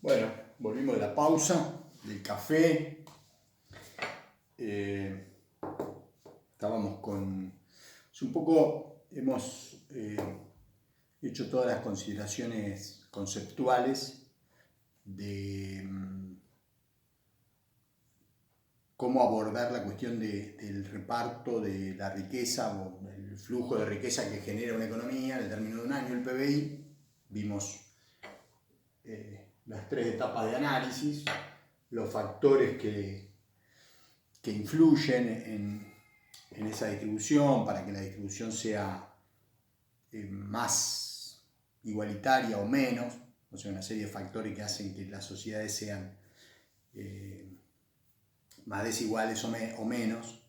Bueno, volvimos de la pausa, del café. Estábamos con... Un poco hemos hecho todas las consideraciones conceptuales de cómo abordar la cuestión del reparto de la riqueza o el flujo de riqueza que genera una economía en el término de un año, el PBI. Vimos las tres etapas de análisis, los factores que influyen en esa distribución para que la distribución sea más igualitaria o menos, o sea, una serie de factores que hacen que las sociedades sean más desiguales o menos.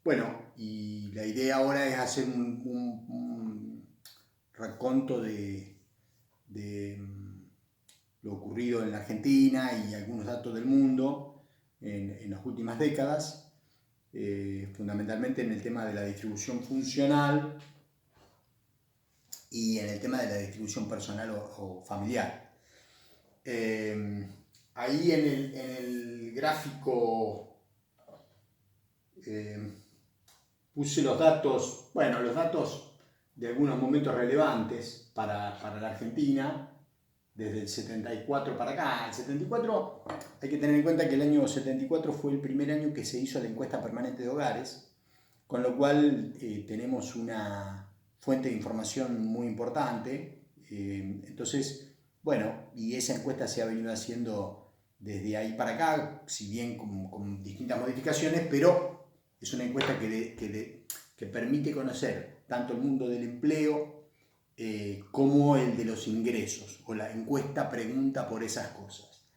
Bueno, y la idea ahora es hacer un raconto de lo ocurrido en la Argentina y algunos datos del mundo en las últimas décadas, fundamentalmente en el tema de la distribución funcional y en el tema de la distribución personal o familiar. Ahí en el gráfico puse los datos, bueno, los datos de algunos momentos relevantes para la Argentina, desde el 74 para acá. El 74, hay que tener en cuenta que el año 74 fue el primer año que se hizo la encuesta permanente de hogares, con lo cual tenemos una fuente de información muy importante. Entonces, bueno, y esa encuesta se ha venido haciendo desde ahí para acá, si bien con distintas modificaciones, pero es una encuesta que permite conocer tanto el mundo del empleo como el de los ingresos, o la encuesta pregunta por esas cosas.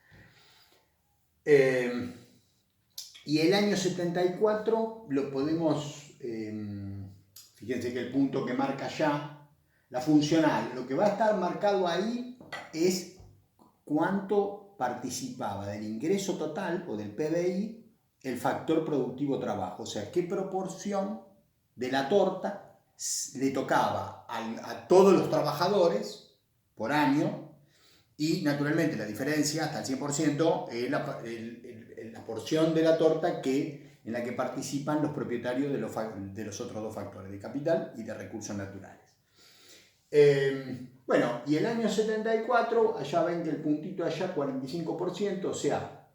Y el año 74 lo podemos, fíjense que el punto que marca ya, la funcional, lo que va a estar marcado ahí es cuánto participaba del ingreso total o del PBI el factor productivo trabajo, o sea, qué proporción de la torta le tocaba a todos los trabajadores por año, y naturalmente la diferencia hasta el 100% es la porción de la torta en la que participan los propietarios de los otros dos factores, de capital y de recursos naturales. Bueno, y el año 74, allá ven que el puntito allá, 45%, o sea,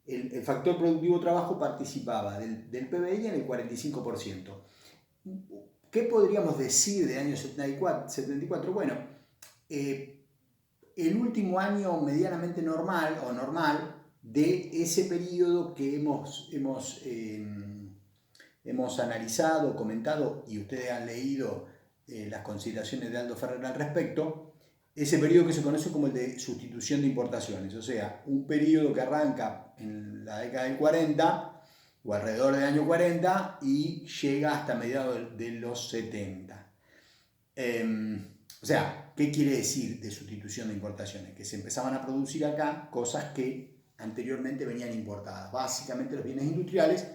el factor productivo trabajo participaba del PBI en el 45%. ¿Qué podríamos decir del año 74? Bueno, el último año medianamente normal de ese periodo que hemos analizado, comentado, y ustedes han leído las consideraciones de Aldo Ferrer al respecto, ese periodo que se conoce como el de sustitución de importaciones, o sea, un periodo que arranca en la década del 40 o alrededor del año 40 y llega hasta mediados de los 70. O sea, ¿qué quiere decir de sustitución de importaciones? Que se empezaban a producir acá cosas que anteriormente venían importadas, básicamente los bienes industriales,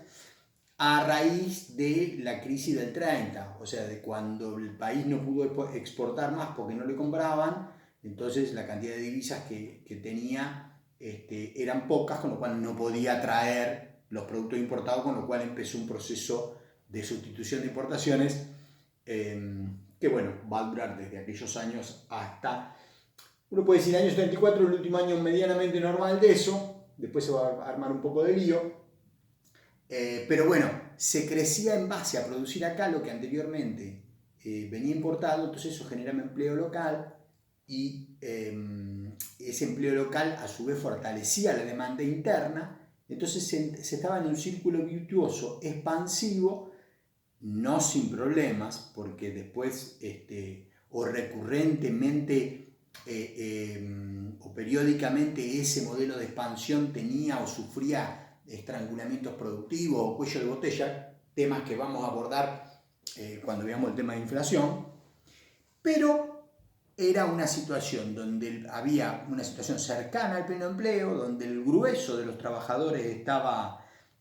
a raíz de la crisis del 30, o sea, de cuando el país no pudo exportar más porque no le compraban, entonces la cantidad de divisas que tenía eran pocas, con lo cual no podía traer los productos importados, con lo cual empezó un proceso de sustitución de importaciones que, bueno, va a durar desde aquellos años hasta, uno puede decir, el año 74, el último año medianamente normal de eso, después se va a armar un poco de lío. Pero bueno, se crecía en base a producir acá lo que anteriormente venía importado, entonces eso generaba empleo local y ese empleo local a su vez fortalecía la demanda interna, entonces se estaba en un círculo virtuoso expansivo, no sin problemas, porque después o recurrentemente o periódicamente ese modelo de expansión tenía o sufría estrangulamientos productivos o cuello de botella, temas que vamos a abordar cuando veamos el tema de inflación, pero era una situación donde había una situación cercana al pleno empleo, donde el grueso de los trabajadores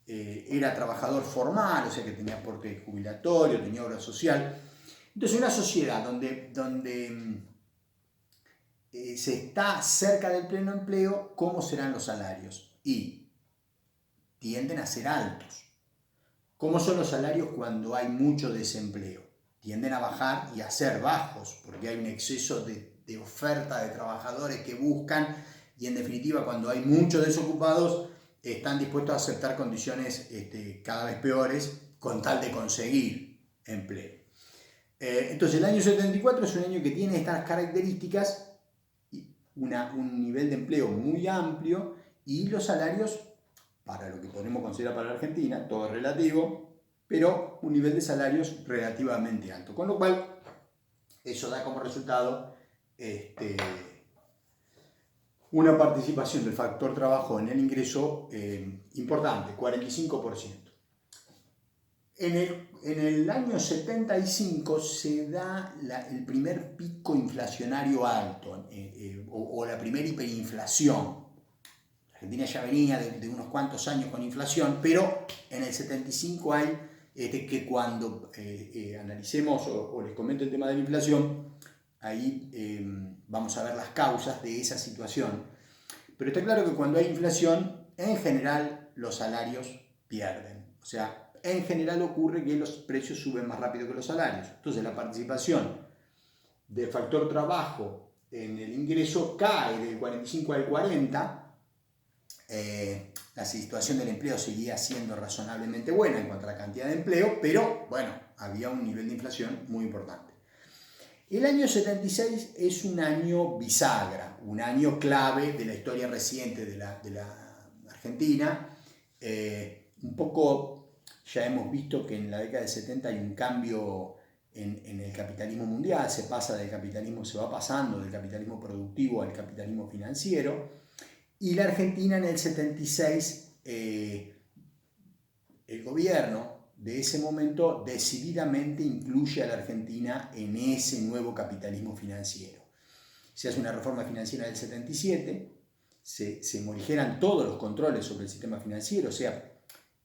era trabajador formal, o sea que tenía aporte jubilatorio, tenía obra social. Entonces una sociedad donde se está cerca del pleno empleo, ¿cómo serán los salarios? Y tienden a ser altos. ¿Cómo son los salarios cuando hay mucho desempleo? Tienden a bajar y a ser bajos, porque hay un exceso de oferta de trabajadores que buscan, y en definitiva cuando hay muchos desocupados están dispuestos a aceptar condiciones cada vez peores con tal de conseguir empleo. Entonces el año 74 es un año que tiene estas características, un nivel de empleo muy amplio y los salarios, para lo que podemos considerar para la Argentina, todo es relativo, pero un nivel de salarios relativamente alto. Con lo cual, eso da como resultado una participación del factor trabajo en el ingreso importante, 45%. En el año 75 se da el primer pico inflacionario alto o la primera hiperinflación. Argentina ya venía de unos cuantos años con inflación, pero en el 75 hay que cuando analicemos o les comento el tema de la inflación, ahí vamos a ver las causas de esa situación. Pero está claro que cuando hay inflación, en general los salarios pierden. O sea, en general ocurre que los precios suben más rápido que los salarios. Entonces la participación del factor trabajo en el ingreso cae del 45 al 40. La situación del empleo seguía siendo razonablemente buena en cuanto a la cantidad de empleo, pero bueno, había un nivel de inflación muy importante. El año 76 es un año bisagra, un año clave de la historia reciente de la Argentina. Un poco ya hemos visto que en la década del 70 hay un cambio en el capitalismo mundial, se va pasando del capitalismo productivo al capitalismo financiero. Y la Argentina en el 76, el gobierno de ese momento decididamente incluye a la Argentina en ese nuevo capitalismo financiero. Se hace una reforma financiera del 77, se morigeran todos los controles sobre el sistema financiero, o sea,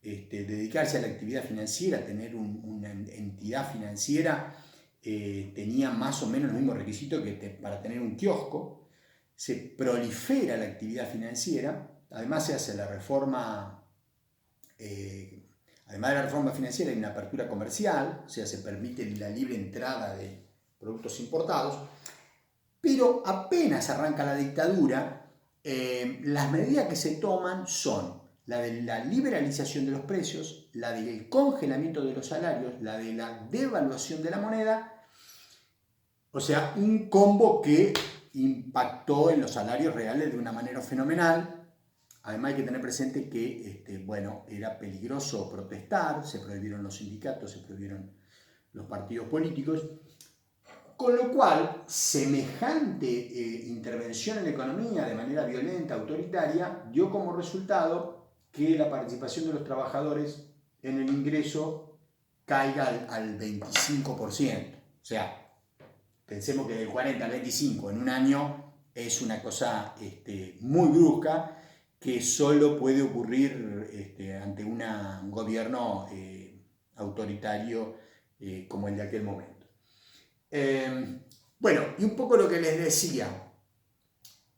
dedicarse a la actividad financiera, tener una entidad financiera, tenía más o menos los mismos requisitos que para tener un kiosco. Se prolifera la actividad financiera, además se hace la reforma, además de la reforma financiera hay una apertura comercial, o sea, se permite la libre entrada de productos importados, pero apenas arranca la dictadura, las medidas que se toman son la de la liberalización de los precios, la del congelamiento de los salarios, la de la devaluación de la moneda, o sea, un combo que impactó en los salarios reales de una manera fenomenal. Además hay que tener presente que era peligroso protestar, se prohibieron los sindicatos, se prohibieron los partidos políticos, con lo cual semejante intervención en la economía de manera violenta, autoritaria, dio como resultado que la participación de los trabajadores en el ingreso caiga al 25%. O sea, pensemos que del 40 al 25 en un año es una cosa muy brusca que solo puede ocurrir ante un gobierno autoritario como el de aquel momento. Bueno, y un poco lo que les decía,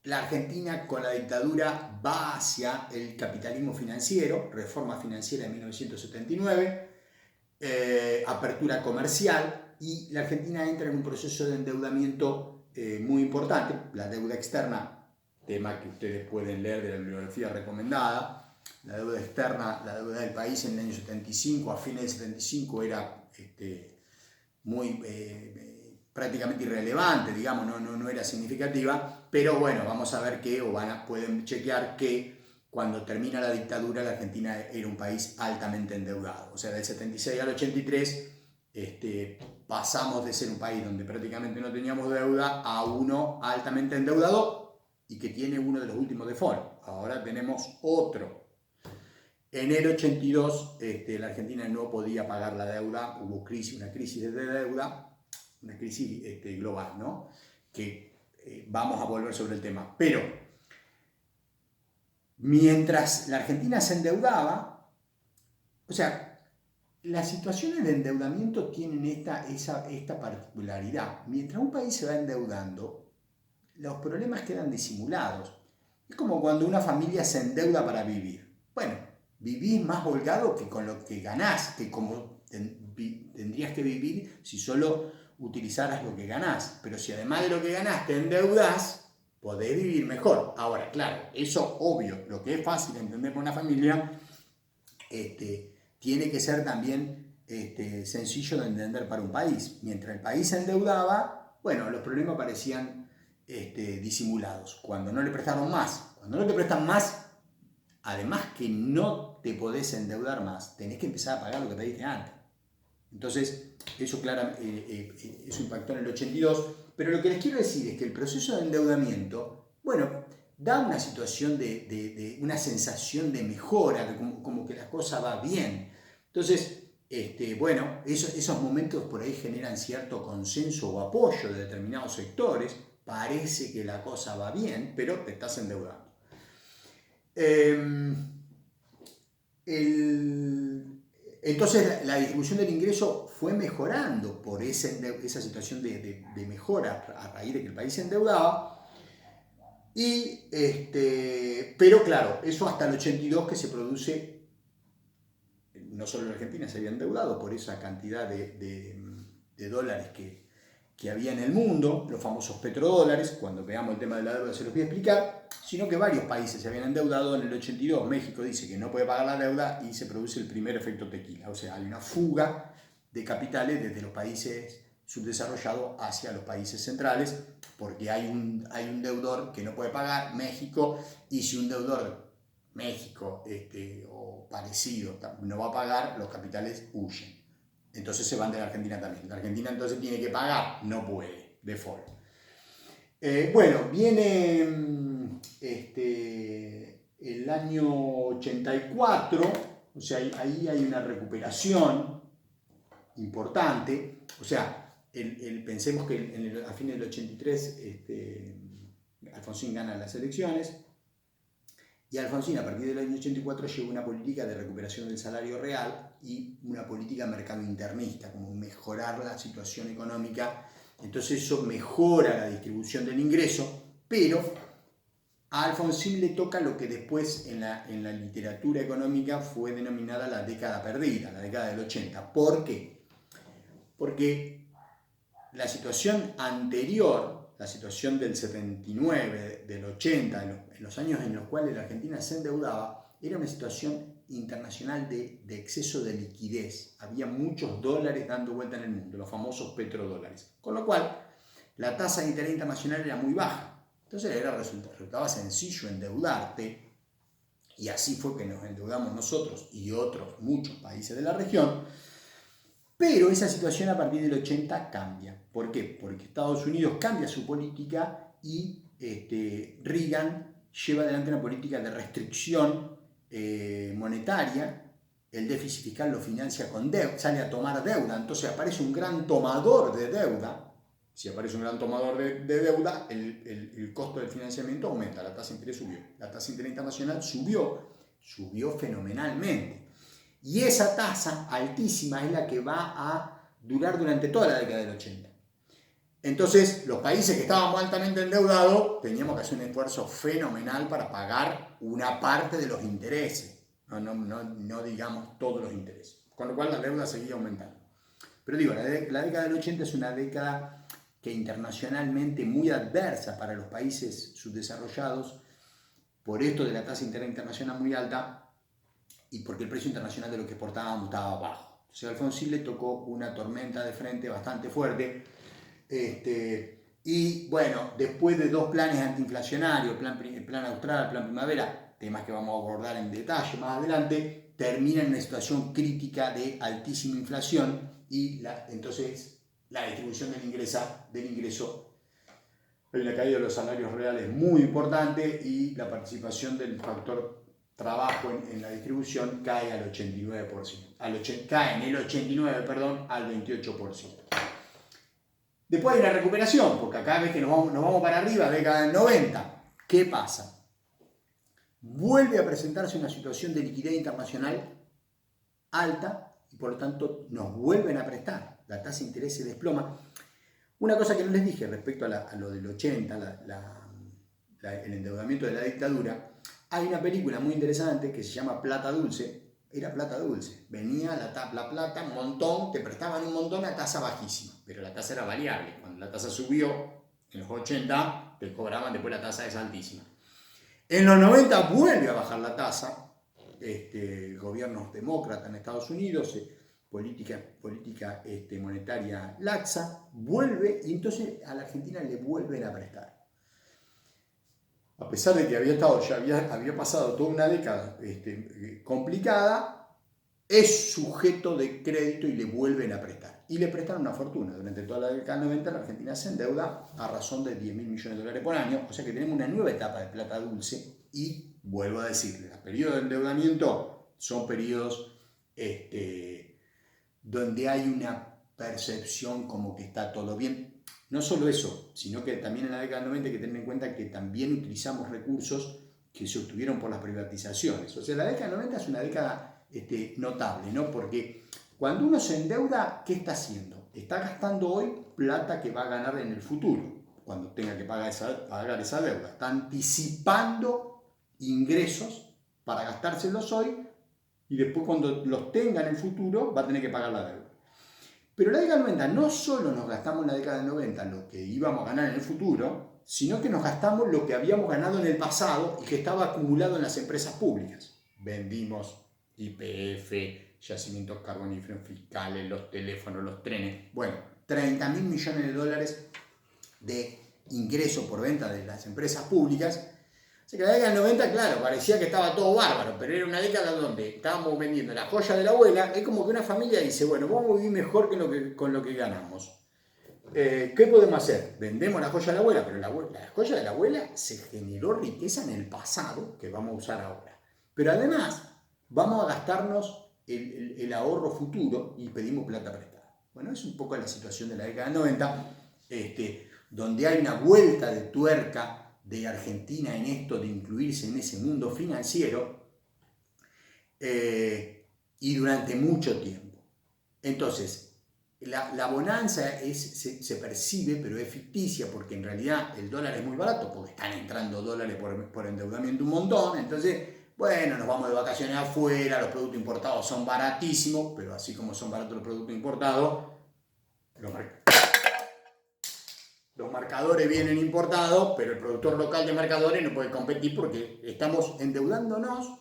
la Argentina con la dictadura va hacia el capitalismo financiero, reforma financiera de 1979, apertura comercial, y la Argentina entra en un proceso de endeudamiento muy importante. La deuda externa, tema que ustedes pueden leer de la bibliografía recomendada, la deuda externa, la deuda del país en el año 75, a fines del 75 era prácticamente irrelevante, digamos, no era significativa, pero bueno, vamos a ver que, pueden chequear que cuando termina la dictadura la Argentina era un país altamente endeudado. O sea, del 76 al 83 pasamos de ser un país donde prácticamente no teníamos deuda a uno altamente endeudado y que tiene uno de los últimos defaults. Ahora tenemos otro. En el 82 la Argentina no podía pagar la deuda, hubo una crisis de deuda, una crisis global, ¿no? Que vamos a volver sobre el tema. Pero mientras la Argentina se endeudaba, o sea, las situaciones de endeudamiento tienen esta particularidad. Mientras un país se va endeudando, los problemas quedan disimulados. Es como cuando una familia se endeuda para vivir. Bueno, vivís más holgado que con lo que ganás, que como tendrías que vivir si solo utilizaras lo que ganás. Pero si además de lo que ganás te endeudás, podés vivir mejor. Ahora, claro, eso obvio, lo que es fácil de entender para una familia, tiene que ser también sencillo de entender para un país. Mientras el país se endeudaba, bueno, los problemas parecían disimulados. Cuando no le prestaron más, cuando no te prestan más, además que no te podés endeudar más, tenés que empezar a pagar lo que pediste antes. Entonces, eso eso impactó en el 82, pero lo que les quiero decir es que el proceso de endeudamiento, bueno, da una situación una sensación de mejora, como que la cosa va bien. Entonces, bueno, esos momentos por ahí generan cierto consenso o apoyo de determinados sectores, parece que la cosa va bien, pero te estás endeudando. Entonces la distribución del ingreso fue mejorando por esa situación de mejora a raíz de que el país se endeudaba. Pero claro, eso hasta el 82 que se produce, no solo en Argentina se había endeudado por esa cantidad de dólares que había en el mundo, los famosos petrodólares. Cuando veamos el tema de la deuda se los voy a explicar, sino que varios países se habían endeudado. En el 82 México dice que no puede pagar la deuda y se produce el primer efecto tequila, o sea, hay una fuga de capitales desde los países subdesarrollados hacia los países centrales, porque hay un deudor que no puede pagar, México, y si un deudor, México o parecido, no va a pagar, los capitales huyen. Entonces se van de la Argentina también. La Argentina entonces tiene que pagar, no puede, default. Bueno, viene el año 84, o sea, ahí hay una recuperación importante. O sea, pensemos que a fines del 83 Alfonsín gana las elecciones, y Alfonsín a partir del año 84 lleva una política de recuperación del salario real y una política mercado internista, como mejorar la situación económica. Entonces eso mejora la distribución del ingreso, pero a Alfonsín le toca lo que después en la literatura económica fue denominada la década perdida, la década del 80. ¿Por qué? Porque la situación anterior, la situación del 79, del 80, en los años en los cuales la Argentina se endeudaba, era una situación internacional de exceso de liquidez. Había muchos dólares dando vuelta en el mundo, los famosos petrodólares. Con lo cual, la tasa de interés internacional era muy baja. Entonces resultaba sencillo endeudarte, y así fue que nos endeudamos nosotros y otros muchos países de la región. Pero esa situación a partir del 80 cambia. ¿Por qué? Porque Estados Unidos cambia su política y Reagan lleva adelante una política de restricción monetaria. El déficit fiscal lo financia con deuda, sale a tomar deuda. Entonces aparece un gran tomador de deuda. Si aparece un gran tomador de deuda, el costo del financiamiento aumenta, la tasa de interés subió. La tasa de interés internacional subió fenomenalmente. Y esa tasa altísima es la que va a durar durante toda la década del 80. Entonces, los países que estábamos altamente endeudados teníamos que hacer un esfuerzo fenomenal para pagar una parte de los intereses, no digamos todos los intereses. Con lo cual la deuda seguía aumentando. Pero digo, la década del 80 es una década que internacionalmente muy adversa para los países subdesarrollados, por esto de la tasa de interés internacional muy alta, y porque el precio internacional de lo que exportábamos estaba bajo. O sea, a Alfonsín le tocó una tormenta de frente bastante fuerte. Y bueno, después de dos planes antiinflacionarios, el plan austral, el plan primavera, temas que vamos a abordar en detalle más adelante, termina en una situación crítica de altísima inflación y entonces la distribución del ingreso, hay una caída de los salarios reales muy importante y la participación del factor trabajo en la distribución cae al 89%. Cae en el 89, al 28%. Después hay una recuperación, porque cada vez que nos vamos para arriba, década del 90, ¿qué pasa? Vuelve a presentarse una situación de liquidez internacional alta y por lo tanto nos vuelven a prestar. La tasa de interés se desploma. Una cosa que no les dije respecto a lo del 80, el endeudamiento de la dictadura, hay una película muy interesante que se llama Plata Dulce. Era plata dulce, venía la plata, un montón, te prestaban un montón a tasa bajísima, pero la tasa era variable. Cuando la tasa subió, en los 80, te cobraban después la tasa es altísima. En los 90 vuelve a bajar la tasa, gobiernos demócratas en Estados Unidos, política monetaria laxa, vuelve y entonces a la Argentina le vuelven a prestar. A pesar de que había pasado toda una década complicada, es sujeto de crédito y le vuelven a prestar. Y le prestan una fortuna. Durante toda la década del 90 la Argentina se endeuda a razón de 10.000 millones de dólares por año, o sea que tenemos una nueva etapa de plata dulce y, vuelvo a decirle, los periodos de endeudamiento son periodos donde hay una percepción como que está todo bien. No solo eso, sino que también en la década del 90 hay que tener en cuenta que también utilizamos recursos que se obtuvieron por las privatizaciones. O sea, la década del 90 es una década notable, ¿no? Porque cuando uno se endeuda, ¿qué está haciendo? Está gastando hoy plata que va a ganar en el futuro, cuando tenga que pagar esa deuda. Está anticipando ingresos para gastárselos hoy y después cuando los tenga en el futuro va a tener que pagar la deuda. Pero la década del 90 no solo nos gastamos en la década del 90 lo que íbamos a ganar en el futuro, sino que nos gastamos lo que habíamos ganado en el pasado y que estaba acumulado en las empresas públicas. Vendimos YPF, yacimientos carboníferos fiscales, los teléfonos, los trenes. Bueno, 30.000 millones de dólares de ingreso por venta de las empresas públicas. O sea que la década del 90, claro, parecía que estaba todo bárbaro, pero era una década donde estábamos vendiendo la joya de la abuela. Es como que una familia dice, bueno, vamos a vivir mejor con lo que ganamos. ¿Qué podemos hacer? Vendemos la joya de la abuela, pero la joya de la abuela se generó riqueza en el pasado, que vamos a usar ahora. Pero además, vamos a gastarnos el ahorro futuro y pedimos plata prestada. Bueno, es un poco la situación de la década del 90, donde hay una vuelta de tuerca de Argentina en esto de incluirse en ese mundo financiero y durante mucho tiempo. Entonces, la bonanza se percibe, pero es ficticia, porque en realidad el dólar es muy barato, porque están entrando dólares por endeudamiento un montón. Entonces, bueno, nos vamos de vacaciones afuera, los productos importados son baratísimos, pero así como son baratos los productos importados, los marcadores vienen importados, pero el productor local de marcadores no puede competir porque estamos endeudándonos,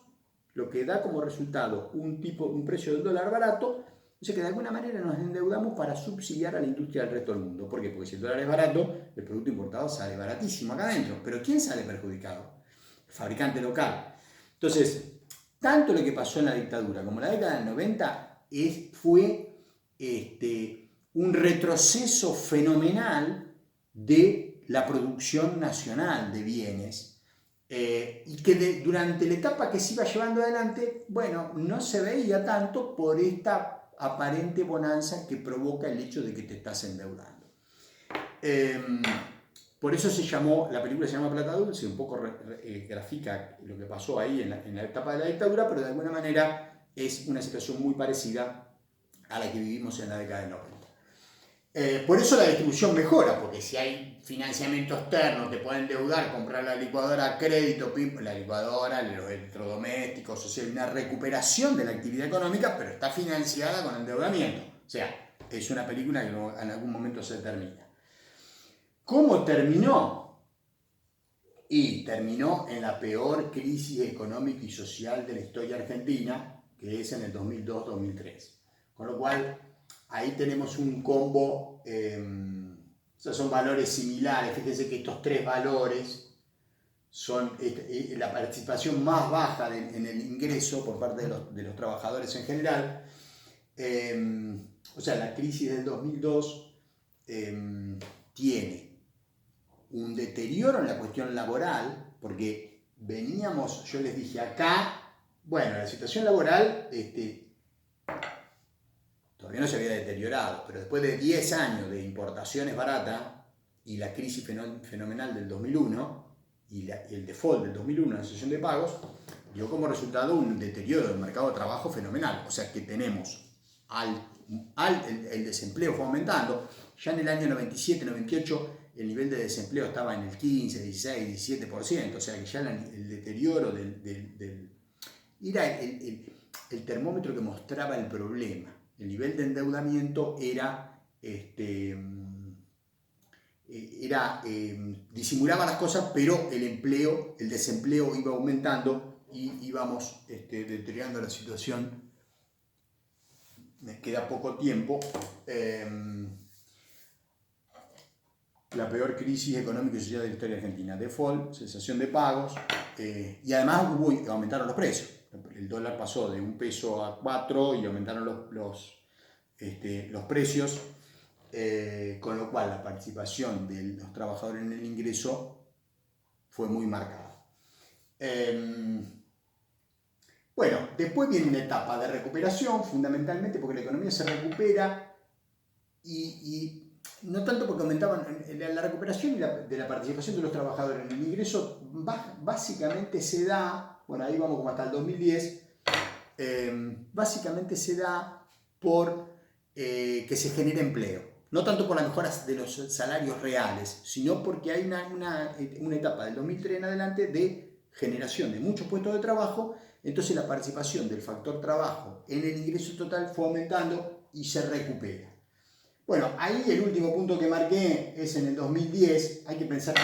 lo que da como resultado un precio del dólar barato. O sea que de alguna manera nos endeudamos para subsidiar a la industria del resto del mundo. ¿Por qué? Porque si el dólar es barato, el producto importado sale baratísimo acá adentro. Pero ¿quién sale perjudicado? El fabricante local. Entonces, tanto lo que pasó en la dictadura como en la década del 90 fue un retroceso fenomenal de la producción nacional de bienes y que durante la etapa que se iba llevando adelante, bueno, no se veía tanto por esta aparente bonanza que provoca el hecho de que te estás endeudando. Por eso la película se llama Plata Dulce, un poco grafica lo que pasó ahí en la etapa de la dictadura, pero de alguna manera es una situación muy parecida a la que vivimos en la década del 90. Por eso la distribución mejora, porque si hay financiamiento externo, te pueden endeudar, comprar la licuadora a crédito, la licuadora, los electrodomésticos, o sea, hay una recuperación de la actividad económica, pero está financiada con endeudamiento. O sea, es una película que en algún momento se termina. ¿Cómo terminó? Y terminó en la peor crisis económica y social de la historia argentina, que es en el 2002-2003. Con lo cual, ahí tenemos un combo, o sea, son valores similares. Fíjense que estos tres valores son la participación más baja en el ingreso por parte de los trabajadores en general. O sea, la crisis del 2002 tiene un deterioro en la cuestión laboral, porque veníamos, yo les dije acá, bueno, la situación laboral todavía no se había deteriorado, pero después de 10 años de importaciones baratas y la crisis fenomenal del 2001 y el default del 2001 en la sesión de pagos, dio como resultado un deterioro del mercado de trabajo fenomenal. O sea que tenemos el desempleo fue aumentando. Ya en el año 97, 98 el nivel de desempleo estaba en el 15, 16, 17%, o sea que ya el deterioro era el termómetro que mostraba el problema. El nivel de endeudamiento disimulaba las cosas, pero el desempleo iba aumentando y íbamos deteriorando la situación. Me queda poco tiempo. La peor crisis económica y social de la historia argentina. Default, cesación de pagos, y además aumentaron los precios. El dólar pasó de 1 peso a 4 y aumentaron los precios, con lo cual la participación de los trabajadores en el ingreso fue muy marcada. Bueno, después viene una etapa de recuperación, fundamentalmente porque la economía se recupera y no tanto porque aumentaban la recuperación de la participación de los trabajadores en el ingreso, básicamente se da, bueno, ahí vamos como hasta el 2010, básicamente se da por que se genere empleo. No tanto por la mejora de los salarios reales, sino porque hay una etapa del 2003 en adelante de generación de muchos puestos de trabajo. Entonces la participación del factor trabajo en el ingreso total fue aumentando y se recupera. Bueno, ahí el último punto que marqué es en el 2010. Hay que pensar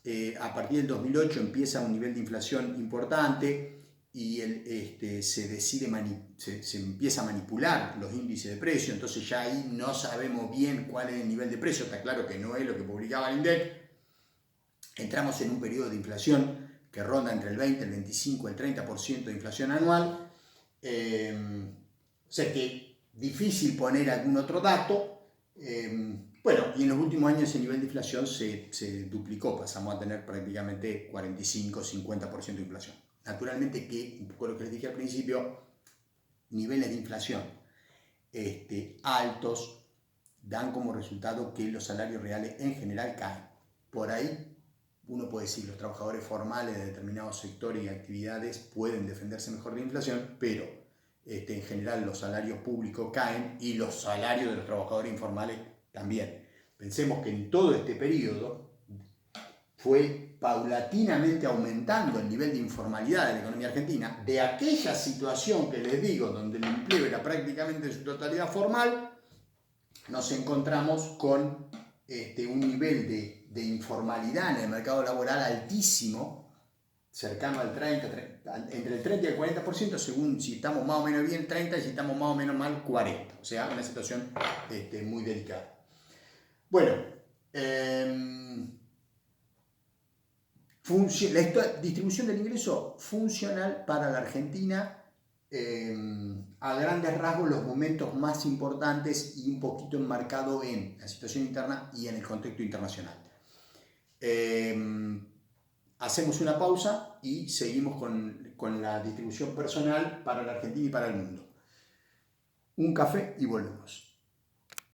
que a partir del 2008 empieza un nivel de inflación importante y se empieza a manipular los índices de precio. Entonces ya ahí no sabemos bien cuál es el nivel de precio. Está claro que no es lo que publicaba el INDEC. Entramos en un periodo de inflación que ronda entre el 20, el 25, el 30% de inflación anual. O sea que difícil poner algún otro dato. Bueno, y en los últimos años ese nivel de inflación se duplicó, pasamos a tener prácticamente 45-50% de inflación. Naturalmente que, un poco lo que les dije al principio, niveles de inflación altos dan como resultado que los salarios reales en general caen. Por ahí uno puede decir que los trabajadores formales de determinados sectores y actividades pueden defenderse mejor de la inflación, pero en general los salarios públicos caen y los salarios de los trabajadores informales también. Pensemos que en todo este periodo fue paulatinamente aumentando el nivel de informalidad de la economía argentina, de aquella situación que les digo, donde el empleo era prácticamente en su totalidad formal, nos encontramos con un nivel de informalidad en el mercado laboral altísimo, cercano al 30, entre el 30 y el 40%, según si estamos más o menos bien 30 y si estamos más o menos mal 40. O sea, una situación muy delicada. Bueno, la distribución del ingreso funcional para la Argentina, a grandes rasgos los momentos más importantes y un poquito enmarcado en la situación interna y en el contexto internacional. Hacemos una pausa y seguimos con la distribución personal para la Argentina y para el mundo. Un café y volvemos.